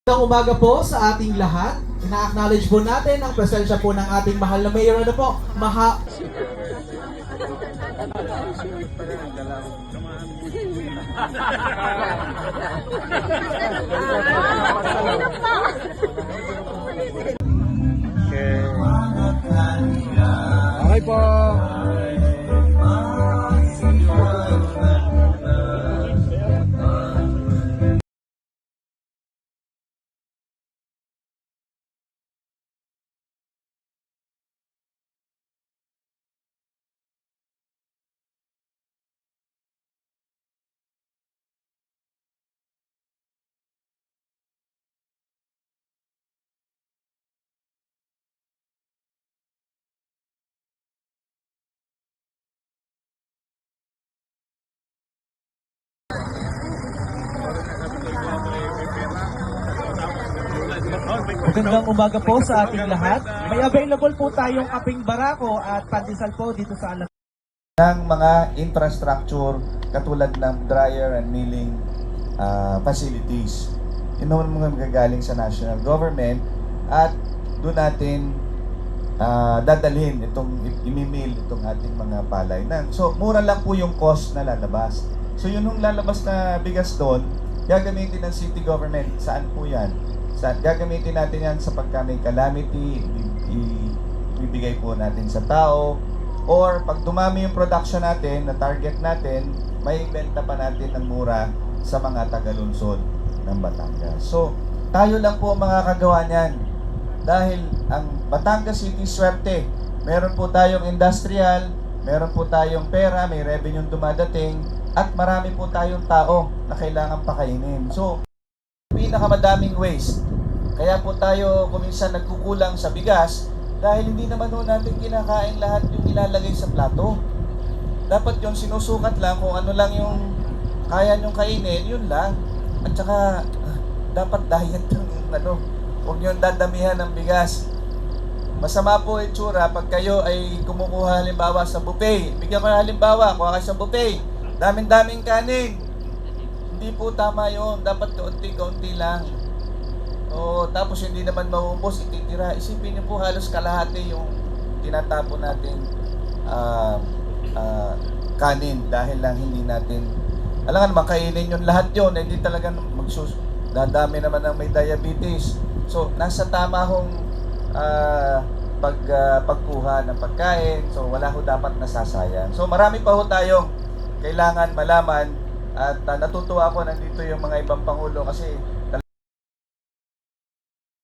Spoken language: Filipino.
Magandang umaga po sa ating lahat. Ina-acknowledge po natin ang presensya po ng ating mahal na mayor. Ano po? Okay po. Magandang umaga po sa ating lahat. May available po tayong kaping barako at pandesal po dito sa alam. Ng mga infrastructure katulad ng dryer and milling facilities. Yun naman mga magagaling sa national government at doon natin dadalhin itong imimil itong ating mga palay. So mura lang po yung cost na lalabas. So yun yung lalabas na bigas doon, gagamitin ng city government. Saan po yan? Gagamitin natin yan sa pagka may calamity, ibibigay po natin sa tao, or pag dumami yung production natin, na target natin, may ibenta pa natin ng mura sa mga taga-lungsod ng Batangas. So, tayo lang po mga kagawa niyan. Dahil ang Batangas City, swerte. Meron po tayong industrial, meron po tayong pera, may revenue dumadating, at marami po tayong tao na kailangan pakainin. So, pinakamadaming waste. Kaya po tayo kuminsan nagkukulang sa bigas dahil hindi naman ho natin kinakain lahat yung ilalagay sa plato. Dapat yung sinusukat lang kung ano lang yung kaya nyong kainin, yun lang. At saka, dapat diet lang yung ano. Huwag nyo dadamihan ng bigas. Masama po itsura pag kayo ay kumukuha halimbawa sa buffet. Bigyan ko na halimbawa, kuha kayo sa buffet. Daming-daming kanin. Hindi po tama yun. Dapat kaunti-kaunti lang. O, tapos hindi naman maubos, ititira. Isipin niyo po halos kalahati yung tinatapon natin kanin dahil lang hindi natin alam nga makainin yung lahat yun, hindi talaga dadami naman ng may diabetes. So, nasa tama hong pagkuha ng pagkain. So, wala ho dapat nasasayang. So, marami pa ho tayong kailangan malaman at natutuwa ako nandito yung mga ibang pangulo kasi